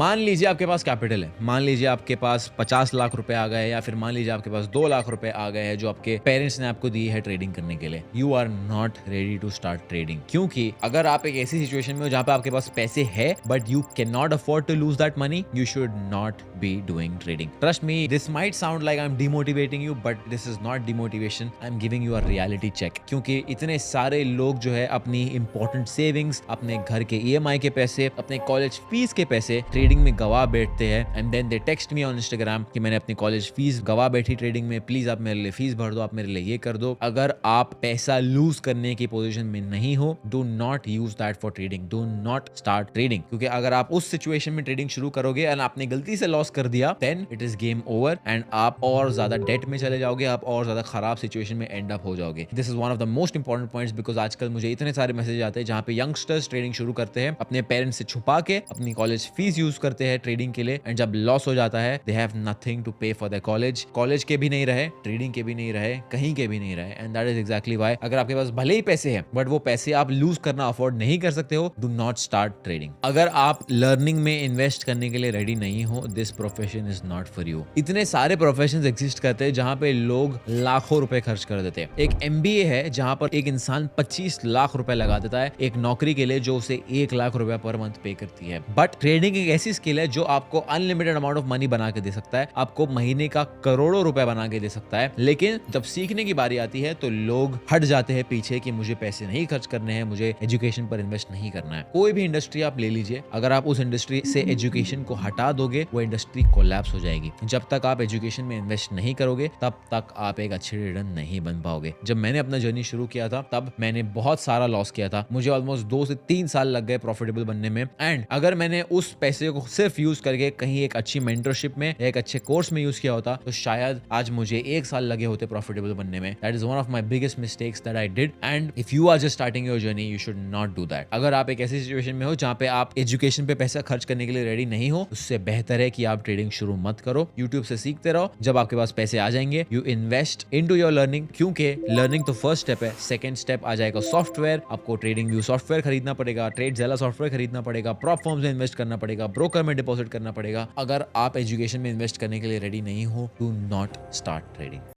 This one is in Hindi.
मान लीजिए आपके पास कैपिटल है, मान लीजिए आपके पास 50 लाख रुपए आ गए, या फिर मान लीजिए आपके पास 2 लाख रुपए आ गए हैं जो आपके पेरेंट्स ने आपको दी है ट्रेडिंग करने के लिए। You are not ready to start trading, क्योंकि अगर आप एक ऐसी सिचुएशन में हो जहां पे आपके पास पैसे है but you can not afford to lose that money, you should not be doing trading. Trust me, this might sound like I am demotivating you, but this is not demotivation, I am giving you a reality check. क्योंकि इतने सारे लोग जो है अपनी इंपॉर्टेंट सेविंग्स, अपने घर के ईएमआई के पैसे, अपने कॉलेज फीस के पैसे ट्रेडिंग में गवा बैठते हैं, and then they text me on Instagram कि मैंने अपनी कॉलेज फीस गवा बैठी ट्रेडिंग में, प्लीज आप मेरे लिए फीस भर दो, आप मेरे लिए ये कर दो। अगर आप पैसा लूज करने की पोजीशन में नहीं हो, do not use that for trading, do not start trading. क्योंकि अगर आप उस सिचुएशन में ट्रेडिंग शुरू करोगे और आपने गलती से लॉस कर दिया, then it is game over एंड आप और ज्यादा डेट में चले जाओगे, आप और ज्यादा खराब सिचुएशन में एंड अप हो जाओगे। This is one of the most important points, because आजकल मुझे इतने सारे मैसेज आते हैं जहां पे यंगस्टर्स ट्रेडिंग शुरू करते हैं, अपने पेरेंट्स से छुपा के अपनी कॉलेज फीस यूज करते हैं ट्रेडिंग के लिए, एंड जब लॉस हो जाता है दे हैव नथिंग टू पे फॉर द कॉलेज के भी नहीं रहे, ट्रेडिंग के भी नहीं रहे, कहीं के भी नहीं रहे, and that is exactly why अगर आपके पास भले ही पैसे हैं बट वो पैसे आप लूज करना अफोर्ड नहीं कर सकते हो, डू नॉट स्टार्ट ट्रेडिंग। अगर आप लर्निंग में इन्वेस्ट करने के लिए रेडी नहीं हो, this profession is not for you. इतने सारे प्रोफेशंस एग्जिस्ट करते हैं जहां पे लोग लाखों रुपए खर्च कर देते हैं। एक एमबीए है जहां पर एक इंसान 25 लाख रुपए लगा देता है एक नौकरी के लिए जो उसे 1 लाख रुपए पर मंथ पे करती है। बट ट्रेडिंग एक ऐसी स्किल है जो आपको अनलिमिटेड अमाउंट ऑफ मनी बना के दे सकता है, आपको महीने का करोड़ों रुपए बना के दे सकता है। लेकिन जब सीखने की बारी आती है तो लोग हट जाते हैं पीछे कि मुझे पैसे नहीं खर्च करने हैं, मुझे एजुकेशन पर इन्वेस्ट नहीं करना है। कोई भी इंडस्ट्री आप ले लीजिए, अगर आप उस इंडस्ट्री से एजुकेशन को हटा दोगे, वो इंडस्ट्री कोलैप्स हो जाएगी। जब तक आप एजुकेशन में इन्वेस्ट नहीं करोगे तब तक आप एक अच्छे ट्रेडर नहीं बन पाओगे। जब मैंने अपना जर्नी शुरू किया था तब मैंने बहुत सारा लॉस किया था, मुझे ऑलमोस्ट 2 से 3 साल लग गए प्रॉफिटेबल बनने में। एंड अगर मैंने उस पैसे को सिर्फ यूज करके कहीं एक अच्छी मेंटरशिप में, एक अच्छे कोर्स में यूज किया होता तो शायद आज मुझे 1 साल लगे होते प्रॉफिटेबल बनने में। That is one of my biggest mistakes that I did, and if you are just starting your journey you should not do that. अगर आप एक ऐसी सिचुएशन में हो जहां पे आप एजुकेशन पे पैसा खर्च करने के लिए रेडी नहीं हो, उससे बेहतर है कि आप ट्रेडिंग शुरू मत करो, यूट्यूब से सीखते रहो। जब आपके पास पैसे आ जाएंगे you invest into your learning, क्योंकि लर्निंग तो फर्स्ट स्टेप है, सेकंड स्टेप आ जाएगा सॉफ्टवेयर। आपको ट्रेडिंग व्यू सॉफ्टवेयर खरीदना पड़ेगा, ट्रेडज़ेला सॉफ्टवेयर खरीदना पड़ेगा, प्रॉप फॉर्म्स में इन्वेस्ट करना पड़ेगा, ब्रोकर में डिपॉजिट करना पड़ेगा। अगर आप एजुकेशन में इन्वेस्ट करने के लिए रेडी नहीं हो, डू नॉट स्टार्ट ट्रेडिंग।